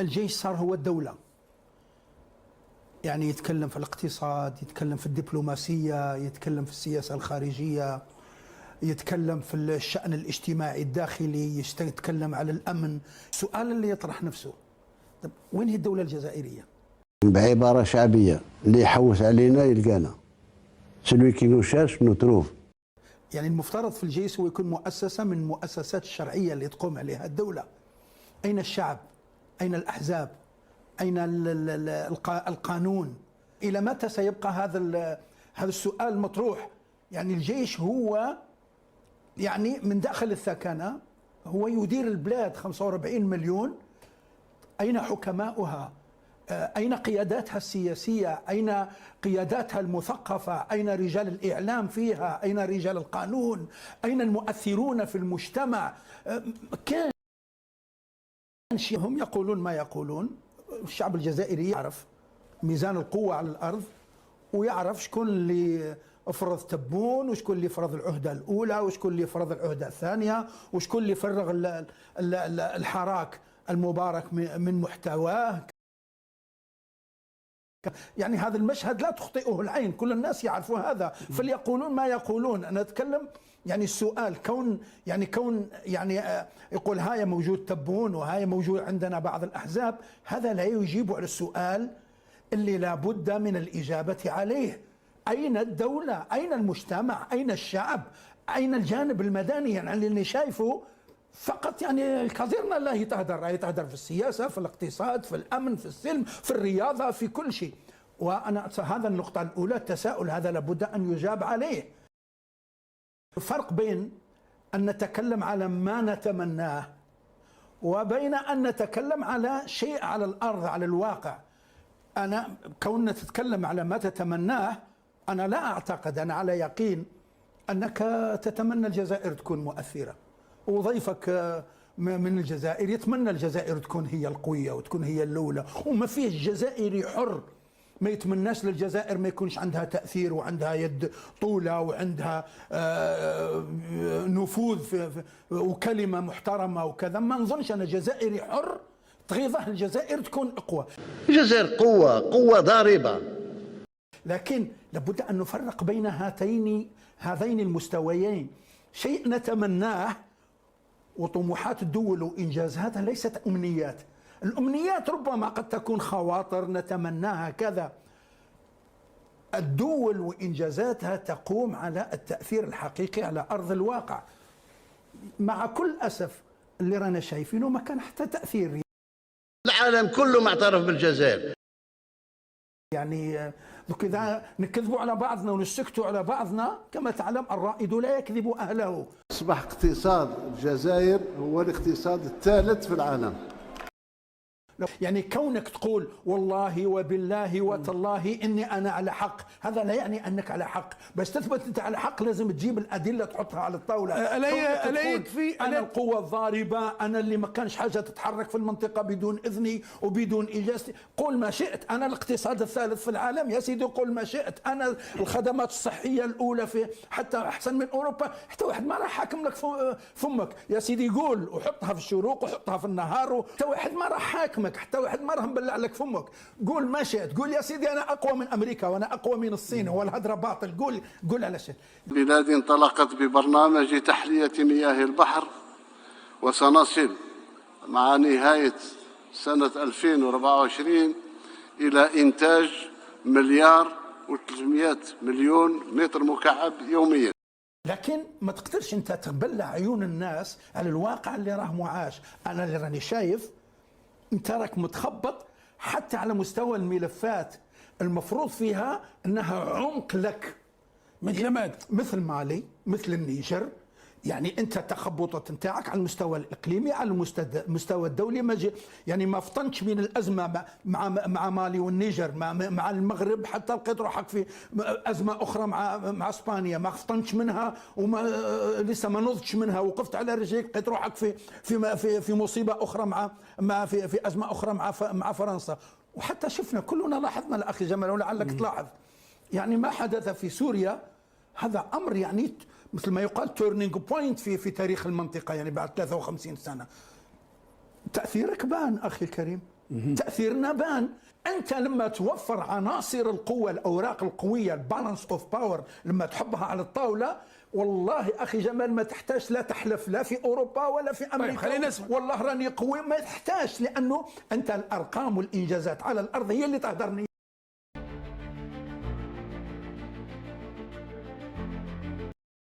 الجيش صار هو الدولة، يعني يتكلم في الاقتصاد، يتكلم في الدبلوماسية، يتكلم في السياسة الخارجية، يتكلم في الشأن الاجتماعي الداخلي، يتكلم على الأمن. السؤال اللي يطرح نفسه، طب وين هي الدولة الجزائرية؟ بعبارة شعبية، اللي يحوس علينا يلقانا، سلوي كي نوشاش نتروف. يعني المفترض في الجيش هو يكون مؤسسة من المؤسسات الشرعية اللي تقوم عليها الدولة. أين الشعب؟ أين الأحزاب؟ أين القانون؟ إلى متى سيبقى هذا السؤال مطروح؟ يعني الجيش هو يعني من داخل الثكنة هو يدير البلاد 45 مليون. أين حكماؤها؟ أين قياداتها السياسية؟ أين قياداتها المثقفة؟ أين رجال الإعلام فيها؟ أين رجال القانون؟ أين المؤثرون في المجتمع؟ كان هم يقولون ما يقولون. الشعب الجزائري يعرف ميزان القوة على الأرض، ويعرف شكون اللي افرض تبون، وشكون اللي فرض العهدة الأولى، وشكون اللي فرض العهدة الثانية، وشكون اللي فرغ الحراك المبارك من محتواه. يعني هذا المشهد لا تخطئه العين، كل الناس يعرفون هذا، فليقولون ما يقولون. أنا أتكلم يعني السؤال كون يقول هاي موجود تبون وهاي موجود عندنا بعض الأحزاب، هذا لا يجيب على السؤال اللي لا بد من الإجابة عليه. أين الدولة؟ أين المجتمع؟ أين الشعب؟ أين الجانب المدني؟ يعني اللي شايفه فقط يعني الكثير لا يتهدر في السياسة، في الاقتصاد، في الأمن، في السلم، في الرياضة، في كل شيء. وأنا هذا النقطة الأولى، التساؤل هذا لابد أن يجاب عليه. الفرق بين أن نتكلم على ما نتمناه وبين أن نتكلم على شيء على الأرض، على الواقع. أنا كوننا تتكلم على ما تتمناه، أنا لا أعتقد، أنا على يقين أنك تتمنى الجزائر تكون مؤثرة، وضيفك من الجزائر يتمنى الجزائر تكون هي القوية وتكون هي الأولى، وما فيه الجزائري حر ما يتمناش للجزائر ما يكونش عندها تأثير وعندها يد طولة وعندها نفوذ وكلمة محترمة وكذا. ما نظنش أن الجزائري حر تغيظه الجزائر تكون أقوى. الجزائر قوة ضاربة، لكن لابد أن نفرق بين هذين المستويين. شيء نتمناه وطموحات الدول وإنجازاتها ليست أمنيات. الأمنيات ربما قد تكون خواطر نتمناها كذا. الدول وإنجازاتها تقوم على التأثير الحقيقي على أرض الواقع. مع كل أسف اللي رانا شايفينه ما كان حتى تأثير. العالم كله معترف بالجزائر. يعني إذا نكذبوا على بعضنا ونسكتوا على بعضنا، كما تعلم الرائد لا يكذب أهله. أصبح اقتصاد الجزائر هو الاقتصاد الثالث في العالم. يعني كونك تقول والله وبالله وتالله إني أنا على حق، هذا لا يعني أنك على حق. بس تثبت أنت على حق لازم تجيب الأدلة تحطها على الطاولة. ألا يكفي أنا القوة الضاربة، أنا اللي ما كانش حاجة تتحرك في المنطقة بدون إذني وبدون إجازتي. قول ما شئت، أنا الاقتصاد الثالث في العالم يا سيدي، قول ما شئت. أنا الخدمات الصحية الأولى في حتى أحسن من أوروبا. حتى واحد ما راح حاكم لك فمك يا سيدي، قول وحطها في الشروق وحطها في النهار. حتى واحد ما راح حاكمك، حتى واحد ما راح مبلع لك فمك. قول ما شئت، قول يا سيدي انا اقوى من امريكا وانا اقوى من الصين، هو الهدره باطل. قول على شيء. بلاد انطلقت ببرنامج تحلية مياه البحر، وسنصل مع نهاية سنة 2024 إلى إنتاج 1,300,000,000 متر مكعب يوميا. لكن ما تقدرش انت تبلع عيون الناس على الواقع اللي راه معاش. انا اللي راني شايف انت راك متخبط حتى على مستوى الملفات المفروض فيها انها عمق لك، مثل مالي، مثل النيجر. يعني انت تخبطت نتاعك على المستوى الاقليمي، على المستوى الدولي. يعني ما فطنتش من الازمه مع مالي والنيجر، مع المغرب، حتى لقيت روحك في ازمه اخرى مع اسبانيا ما فطنتش منها، وما لسه ما نضجتش منها، وقفت على رجليك، لقيت روحك في مصيبه اخرى في ازمه اخرى مع فرنسا. وحتى شفنا كلنا لاحظنا الاخي جمال ولعلك تلاحظ يعني ما حدث في سوريا. هذا امر يعني مثل ما يقال تورنينج بوينت في تاريخ المنطقه، يعني بعد 53 سنه. تاثيرك بان اخي الكريم. تأثيرنا بان. أنت لما توفر عناصر القوة، الأوراق القوية، البالانس أوف باور، لما تحبها على الطاولة، والله أخي جمال ما تحتاج لا تحلف لا في أوروبا ولا في أمريكا. طيب خلينا نسمع. والله راني قوي، ما تحتاج، لأنه أنت الأرقام والإنجازات على الأرض هي اللي تهدرني.